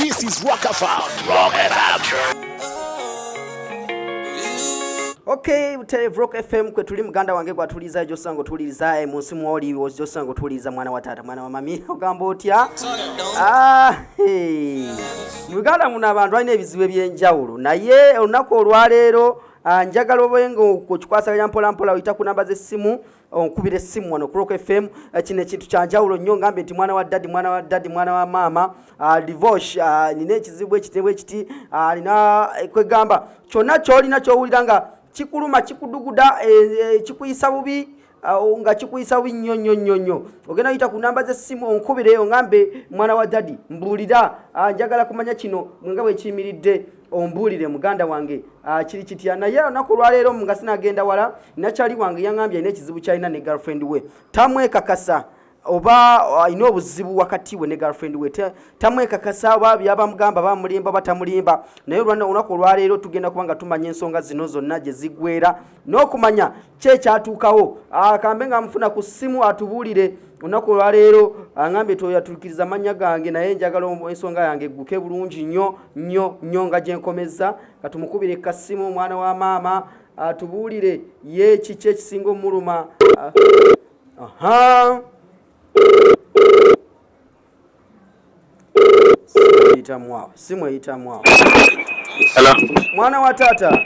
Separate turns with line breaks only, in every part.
This is Rock FM. Rock FM.
Okay, Rock FM kwe tuli muganda wange kwa tuliza ejo sango tuliza munsi mwoli ojo sango tuliza mwana wa tata mwana wa mami ogamba otya muganda muna abantu alina ebizibu ebyenjawulo naye olunaku olwaleero njagala obengo kukikwasa mpola mpola oyita ku namba z'essimu onkubira essimu wano ku Rock FM kino ekintu kyanjawulo nnyo ngambe nti mwana wa daddy mwana wa mama divorce nina ekizibu ekitebwe ekiti alina kwegamba kyonna kyolina kyowulira nga chikuluma chikuduguda chikuyisa bubi nga chikuyisa bubi nnyo ogenda yita ku namba z'essimu onkubire ongambe mwana wa daddy mbulira njagala kumanya kino mwenga bwe kiyimiridde ombulire muganda wange kiri kitya naye olunaku lwaleero nga sinagenda wala nakyali wange yangambye alina ekizibu kyalina ne girlfriend we tamwekakasa oba alina obuzibu wakati we ne girlfriend we tamwekakasa oba byabamugamba bamulimba batamulimba naye olunaku olwaleero tugenda kubanga tumanya ensonga zino zonna gye zigwera n'okumanya kyekyatuukawo akambe nga mufuna ku ssimu atubuulire olunaku olwaleero angambe toyatuukiriza amannya gange naye njagala ensonga yange egguke bulungi nnyo nga gyenkomeza katumukubire kasimu omwana wa maama atubuulire ye kiki ekisinga omuluma simu eyitamwawo.
Hello.
Mwana wa tata.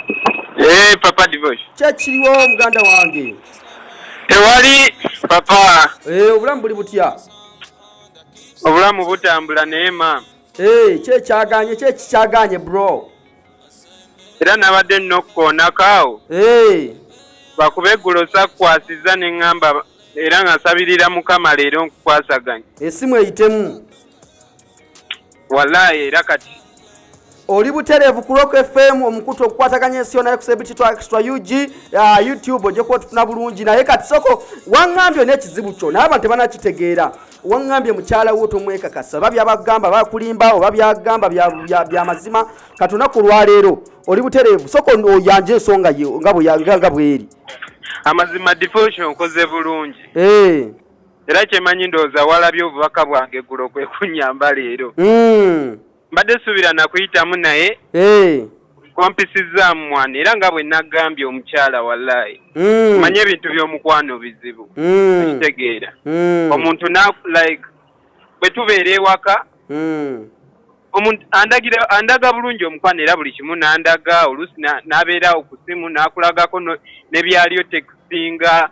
Papa divorce.
Kyekiriwo muganda wange.
Tewali papa.
Obulamu buli butya?
Obulamu butambula naye maama.
Kyekyaganye bro.
Era nabadde nokkoonakaawo. Bakube eggulo sakwasiza ne ŋŋamba era ngasabirira Mukama leero nkukwasaganya.
Essimu eyitemu.
Wallahi era kati.
Oli butereevu ku Rock FM omukutu okukwataganya ensi yonna ekusebiti twa extra UG YouTube ojja kuba tufuna bulungi naye kati soko waŋŋambye n'ekizibu kyo naye abantu tebanakitegeera waŋŋambye mukyala wo tomwekakasa oba byabagamba bakulimba oba byagamba bya mazima kati olunaku lwaleero oli butereevu soko oyanje ensonga ye nga bweri
amazima divorce nkoze bulungi era kyemanyi ndowooza walabye obubaka bwange eggulo kwe kunnyamba leero mbadde suubira nakuyitamu naye kompisizaamu mwana era nga bwe nagambye omukyala wallahi manye ebintu by'omukwano bizibu ekitegeera omuntu like bwe tubeera ewaka omuntu andaga bulungi omukwano era buli kimu nandaga oluusi n'abeerawo ku ssimu n'akulagako ne byaliyo tekisinga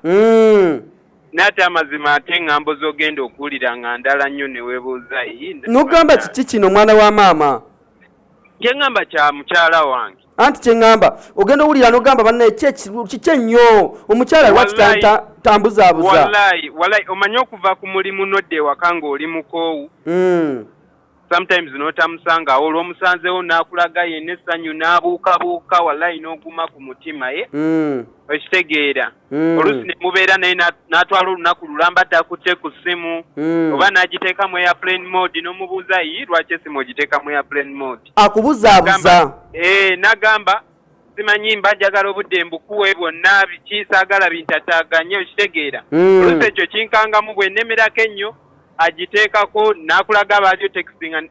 nate amazima ate ŋŋambo z'ogenda okuwulira nga ndala nnyo ne weebuuza
n'ogamba kiki kino mwana wa maama
kye ŋŋamba kya mukyala wange
anti kye ŋŋamba ogenda owulira n'ogamba bannaye kiki ennyo omukyala lwaki tambuzaabuza
wallahi omanye okuva ku mulimu nodda ewaka ng'oli mukoowu sometimes n'otamusanga olw'omusanzewo n'akulaga yenna essanyu n'abuukabuuka wallahi n'oguma ku mutima ye okitegeera oluusi ne mubeera naye n'atwala olunaku lulamba takutte ku ssimu oba n'agiteeka mu airplane mode n'omubuuza lwaki essimu ogiteeka mu airplane mode
akubuzaabuza
n'agamba simanyi mbajagala obudde mbukuwe bwonna kisaagala bintataaganye okitegeera oluusi ekyo kinkangamu bwe nnemerako ennyo agiteekako n'akulaga abaaliyo tekisinga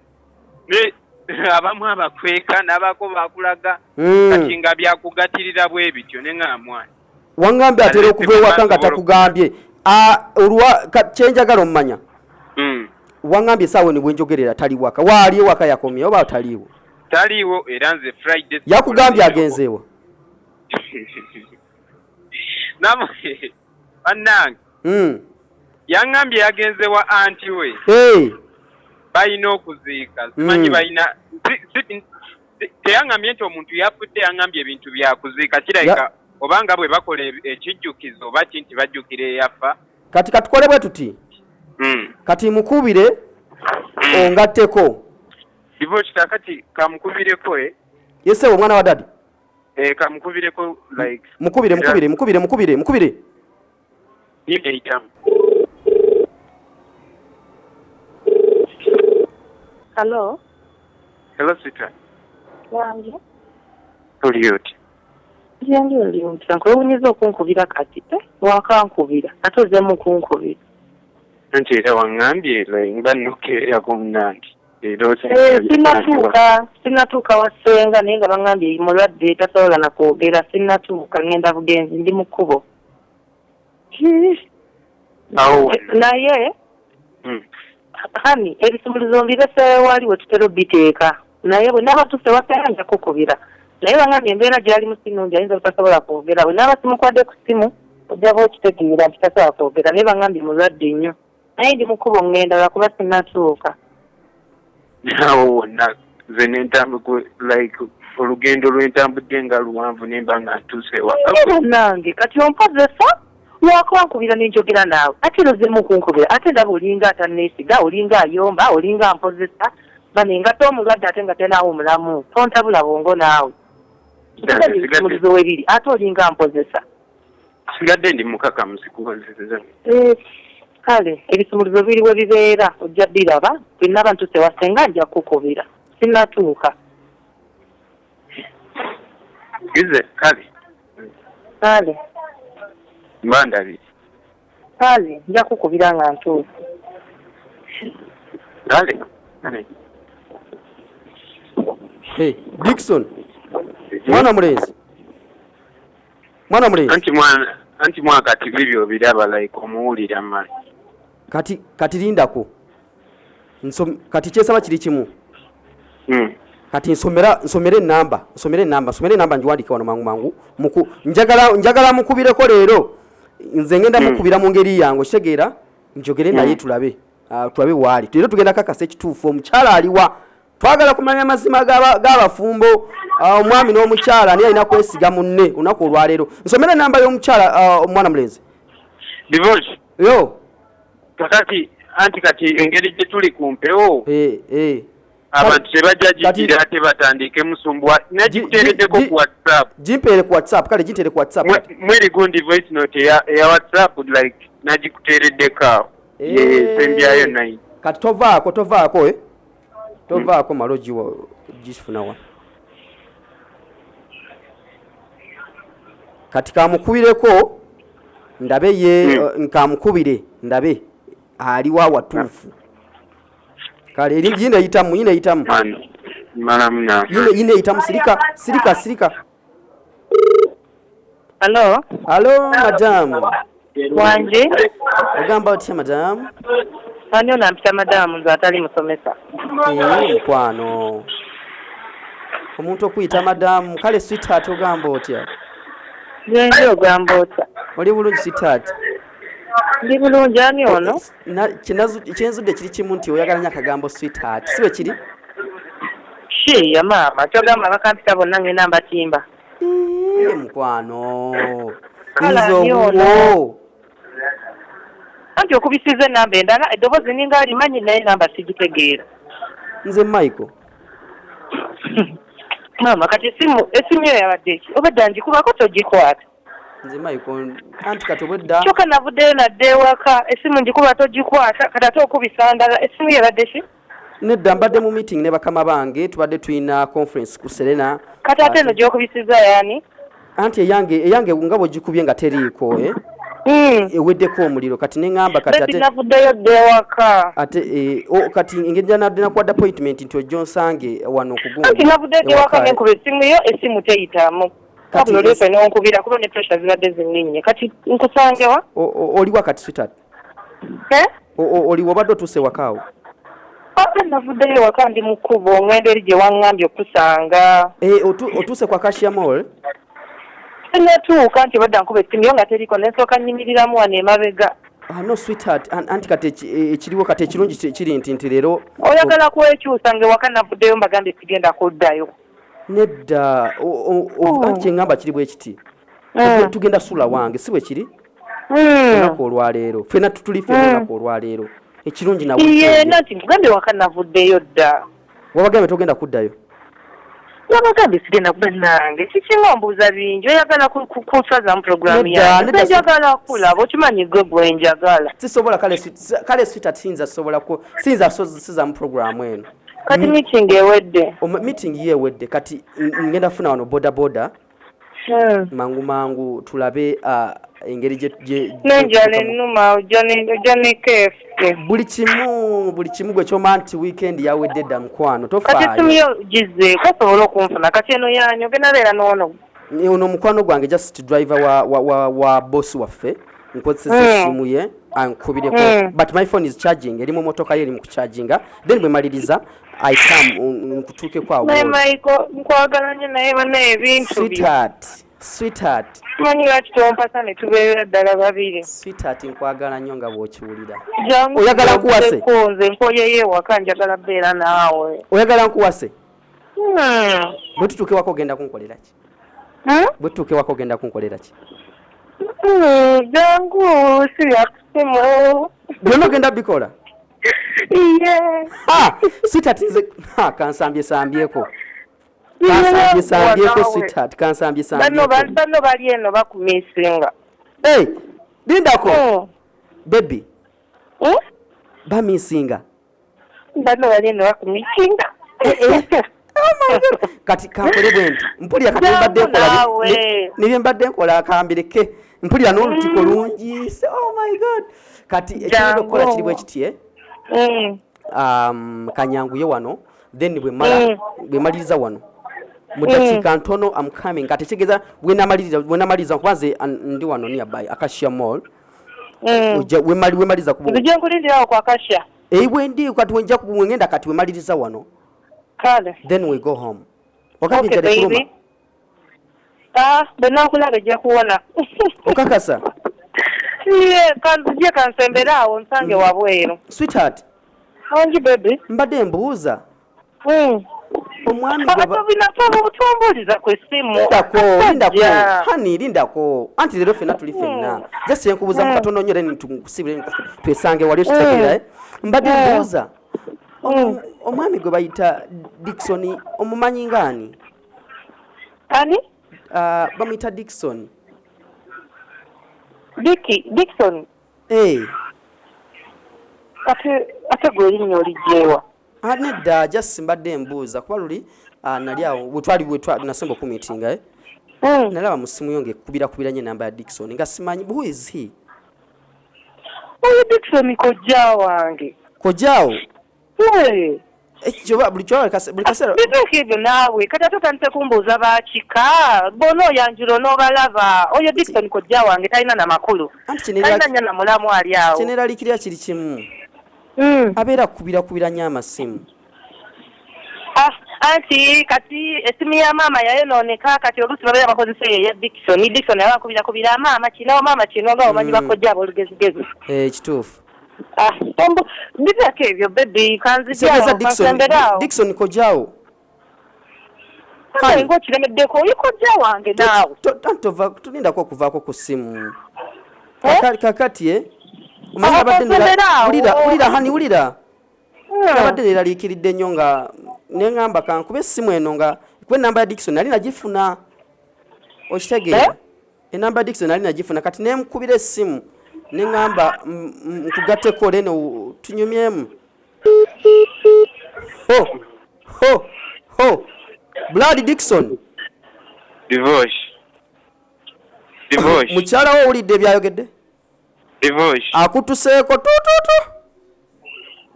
abamu abakweka n'abako bakulaga kati nga byakugatirira bwe bityo ne ŋŋamwani
waŋŋambye atera okuva ewaka nga takugambye kyenjagala omumanya waŋŋambye essaawa eni bwenjogerera tali waka waali ewaka yakomye oba taliiwo
taliiwo era nze Friday
yakugambye agenzeewa
bannange yaŋŋambye yagenze wa anti we balina okuziika simanyi balina teyaŋŋambye nti omuntu yafudde yaŋŋambye ebintu byakuziika kirabika obanga bwe bakola ekijjukizo oba kinti bajjukira eyafa
kati katukole bwe tuti kati mukubire ongatteko
divorce kakati kamukubireko
yesewo omwana wa dadi
kamukubireko like
mukubire
nimeitamu.
Hello.
Hello, sweetheart.
Wange.
Olioti.
Yange olioti. Nkwewunyiza okunkubira kati. Wakankubira. Ate ozemu kunkubira.
Nti era waŋŋambye nga nnokeera ku munnange.
Sinatuuka wasenga naye nga bangambye mulwadde tasobola na kwogera sinatuuka ngenda bugenzi ndi mu kkubo naye hani ebisumuluzo mbirese wali we tutera obiteeka naye bwe naaba tuse wasenga nja kukubira naye bangambye embeera gyali mu sinungi ayinza butasobola kwogera bwe naaba simukwadde ku simu ojjaba okitegeera nti tasobola kwogera naye bangambye mulwadde nnyo naye ndi mu kkubo ngenda lwakuba sinatuuka
nawo nze nentambuko like olugendo lwentambudde nga luwanvu nemba nga ntuuse waka
nange kati ompozesa wakwankubira nenjogera naawe ate lozimu kunkubira ate ndaba olinga atanneesiga olinga ayomba olinga mpozesa bane nga tomulwadde ate nga tenaawo omulamu tontabula bongo naawe mulizo webiri ate olinga mpozesa
sigadde ndi mukakamu sikubanzizza
kale ebisumulizo biriwe bibeera ojja biraba bwenna abantu sewasenga nja kukubira sinatuuka
ize kale mbandabiri
kale nja kukubira nga ntuuse
kale
Dickson mwana mulenzi
anti mwakati bibyo biraba like omuwulira mali
kati lindako kati kyesaba kiri kimu kati nsomere enamba njiwandike wano mangu njagala mukubireko leero nze ngenda mukubira mu ngeri yange okitegeera njogere naye tulabe waali leero tugenda kakasa ekituufu omukyala aliwa twagala kumanya amazima g'abafumbo omwami n'omukyala naye alina kwesiga munne olunaku olwaleero nsomere enamba y'omukyala omwana mulenzi
divorce
yo
anti kati engeri gye tuli ku mpewo abantu tebajja ate batandike musumbwa nagikuteereddeko ku whatsapp
gimpeere ku whatsapp kale ginteere ku whatsapp
mweri gundi voice note eya whatsapp like nagikuteereddeko awo sembyayo nayi
kati tovaako maloji gifunawa kati kamukubireko ndabe ye nkamukubire ndabe aliwa watuufu kale yine yitamu yine yitamu sirika Hello madam
wanje
ogamba otya madam
ani onampita madamu nze atali musomesa
mukwano omuntu okuyita madamu kale sweetheart ogamba otya
nze ogamba otya
oli bulungi sweetheart
ndi bulungi ani ono
kyenzudde kiri kimu nti oyagala nnyo akagambo sweetheart sibe kiri
ya maama kyogamba bakampita bonna ngenda mbatimba
mukwano nze obuwo anti
okubisiza enamba endala eddoboozi ninga alimanyi naye namba sigitegeera
nze Michael
maama kati esimu yo yabadde ki obadde ngikubako togikwata
nze Michael anti kati obwedda
kyokka navuddeyo nadde ewaka esimu ngikuba togikwata kati ate okubisa ndala esimu yabadde ki
nedda mbadde mu meeting ne bakama bange tubadde tulina conference ku Serena
kati ate eno gyokubisiza yani
anti eyange nga bwegikubye nga teriiko eweddeko omuliro kati neŋŋamba kati ate
navuddeyo dde ewaka
ate kati ngejja nadde nakuwadde appointment nti ojja onsange wano okuguma
anti navuddeyo dde ewaka nenkuba esimu yo esimu teyitamu kabula olyofe nonkubira kuba ne pressure zibadde zinninye kati nkusangewa
oliwa kati sweetheart oliwo obadde otuuse wakaawo
ate navuddeyo ewaka ndi mu kkubo ngenda eri gye waŋŋambye okusanga
otuuse kwa Cashier Mall
natuuka nti badda nkuba esimu yo nga teriko nensooka nyimiriramu wano emabega
no sweetheart anti kati ekiriwo kati ekirungi kiri nti leero
oyagala kwekyusa ngewaka navuddeyo mbagambye sigenda kuddayo
nedda anti kyeŋŋamba kiri bwe kiti tugenda sula wange si bwe kiri olunaku olwaleero fena tutuli fena olunaku olwaleero ekirungi
yena nti nkugambye waka navuddeyo dda
wabagambye togenda kuddayo
wabagambye sigenda kuba nange kikinga mbuuza bingi oyagala kuswazamu programu yange njagala kulaba okimanyi gwe gwe njagala
sisobola kale sweetheart sizamu programu eno
kati meeting ewedde
meeting ye ewedde kati ngenda funa wano boda mangu mangu tulabe engeri je
nenjale numa jone kefe
buli kimu gwe kyoma nti weekend yawedde dda mukwano tofaayo
kati tumiyo jize kasobola okunfuna kati eno yanyu genda beera n'ono
ono mukwano gwange just driver wa boss waffe nkozesa essimu ye ankubireko but my phone is charging eri mu motoka ye eri mu kucharginga then bwe maliriza I come nkutuukeko awo
Maiko nkwagala nnyo naye banaye ebintu
sweetheart
manyi lwaki tompasa ne tubeera ddala babiri
sweetheart nkwagala nnyo nga bw'okiwulira
oyagala nkuwase nze nkoyeyo ewaka njagala beera naawe
oyagala nkuwase bwe tutuuke wako ogenda kunkolera ki bwe tutuuke wako ogenda kunkolera ki
jangu siyakusimu
byonna ogenda bikola sweetheart nze kansambyesambyeko sweetheart kansambyesambyeko
bano bali eno bakumisinga
lindako baby bamisinga
bano bali eno bakumisinga
kati kankole bwe nti mpulira kati nibye mbadde nkola akambireke mpulira n'olutiko lungi oh my god kati ekirina okukola kiri bwe kiti kanyanguye wano then bwe maliriza wano mu dakiika ntono am coming kati kitegeeza bwe namaliriza nkubanze ndi wano nearby Acacia Mall we maliriza
nje nkulindirawo ku Acacia
bwe ndi kati wenja ngenda kati we maliriza wano
kale
then we go home okambye jale kuluma
bena nkulaba ejja kuwona
okakasa
kanzije kansemberawo nsange wabweru
sweetheart
onji baby
mbadde mbuuza omwami
obutumbuliza ku essimu
lindako anti leero ffenna tuli ffenna just yenkubuuza mu katono nnyo then tukusibire twesange wali okitegeera mbadde mbuuza omwami gwe bayita Dickson omumanyi ngaani
ani
bamuyita Dickson
Dickson ate gwe erinnya olijjeewa
nedda just mbadde mbuuza kuba luli nali awo bwe nasenga okumitinga nalaba mu ssimu yo ng'ekubira nnyo enamba ya Dickson nga simanyi who is he
oyo Dickson kojja wange
kojjaawo buli kaseera
bituuka ebyo naawe kati ate otandise kumbuuza bakika bona oyanjula n'obalaba oyo Dickson kojja wange talina na makulu talina nnyo na mulamu ali awo
kyeneeraliikirira kiri kimu abeera kubira nnyo amasimu
anti kati essimu ya maama yayonooneka kati oluusi babeera bakozesa eyo ya Dickson aba kubira maama kino maama kino nga omanyi bakojja ab'olugezigezi
kituufu
biteeko ebyo bebi kanzijaawo
Dickson kojjaawo
ngaokiremeddeko oli kojja wange naawe
tulindako okuvaako ku ssimu kakati omanyi abadde hani wulira abadde neeraliikiridde nnyo nga neŋŋamba kankuba essimu eno nga kuba enamba ya Dickson nali nagifuna okitegeera enamba ya Dickson nali nagifuna kati nemukubira essimu neŋŋamba nkugatteko leno tunyumyemu Blood Dickson
divorce
mukyala wo owulidde ebyayogedde
divorce
akutuseeko tututu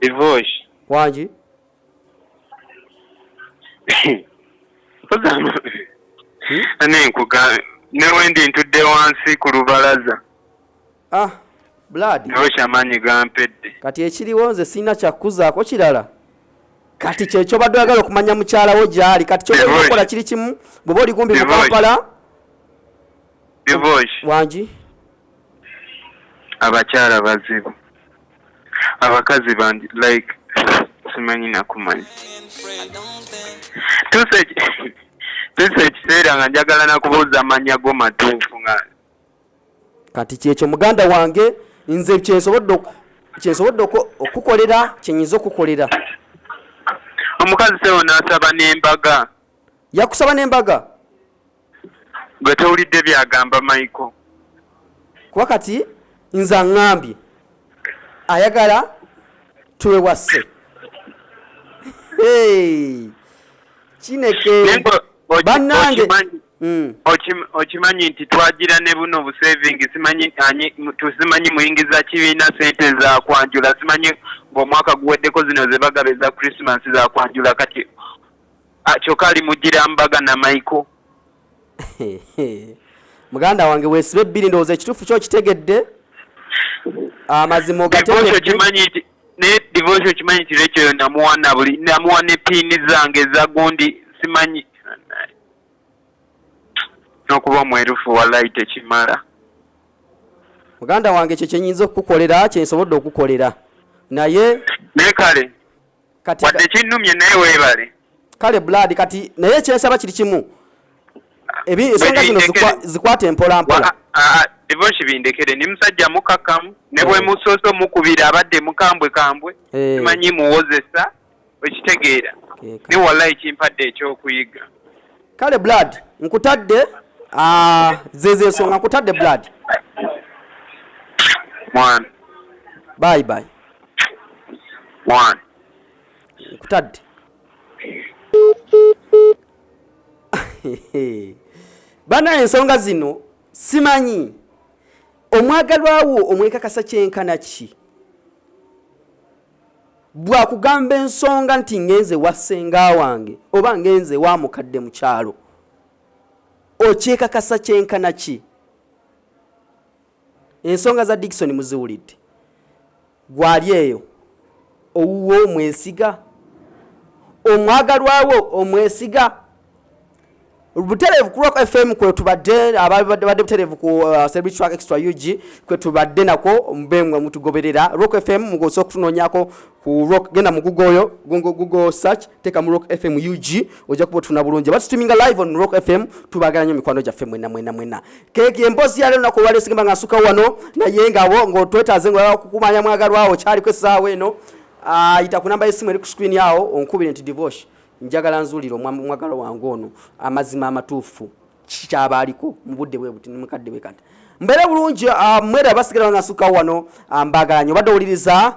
divorce
wangi
newendi ntudde wansi ku lubalaza
Blood
divorce amaanyi gampedde
kati ekiriwo nze sirina kyakuzaako kirala kati kyekyo badde oyagala okumanya mukyalawo gyali kati kyokola kiri kimu bw'oba oli kumbi mu Kampala
divorce
wangi
abakyala bazibu abakazi bandi like simanyi nakumanya tuse ekiseera nga njagala nakubuuza amannya go matuufu nga
kati kyekyo muganda wange nze kyensobodde okukolera kyenyiza okukolera
omukazi sewo n'asaba n'embaga
yakusaba n'embaga
gwe towulidde byagamba Michael
kuba kati nze aŋŋambye ayagala twewasse kineke bannange
okimanyi nti twagira ne buno busaving tusimanyi muyingiza kibiina sente za kwanjula simanyi ng'omwaka guweddeko zino ze bagabeza Christmas za kwanjula kati kyokka ali mugira mbaga na Michael.
Muganda wange weesibe bbiri ndowooza ekituufu kyo kitegedde amazima ogategedde
ne divorce okimanyi nti ekyo namuwa ne piini zange eza gundi simanyi n'okuba mwerufu wallahi tekimala.
Muganda wange kye kyenyinza okukukolera kyensobodde okukolera naye
kale kati wadde kinnumye naye weebale
kale blood kati naye kyensaba kiri kimu ensonga zino zikwate mpola mpola.
Divorce bindekere ni musajja mukakamu ne bwe musoso mukubira abadde mukambwe kambwe simanyi muwozesa okitegeera ne wallahi kimpadde ekyokuyiga.
Kale blood nkutadde zeze ensonga nkutadde blood.
One.
Bye bye.
One.
Nkutadde. Bana ensonga zino simanyi omwagalwawo omwekakasa kyenkana ki bwakugamba ensonga nti ngenze wa ssenga wange oba ngenze wa mukadde mu kyalo okyekakasa kyenkana ki? Ensonga za Dickson muziwulidde gwali eyo owuwo omwesiga omwagalwawo omwesiga buterevu ku Rock FM kwe tubadde abadde buterevu ku Celebrity Track Extra UG kwe tubadde nako mbemwe mutugoberera Rock FM mugoso okutunonyako ku Rock genda mu Google search teka mu Rock FM UG oja kubotuna bulungi but streaming live on Rock FM tubagala nyo mikwano ja FM mwena keke embozi yale nako wale sigamba ngasuka wano na yengawo ngo twetaze ngo kukumanya mwagalwawo kyali kwesaawe eno ita kunamba esimu eri ku screen yawo onkubire nti divorce njagala nzuliro mwagalo wange ono amazima amatuufu kikyabaliko mu budde bwe buti mukadde bwe kati mbere bulungi mwera basigala ngasuka wano mbagala nyo badde oliriza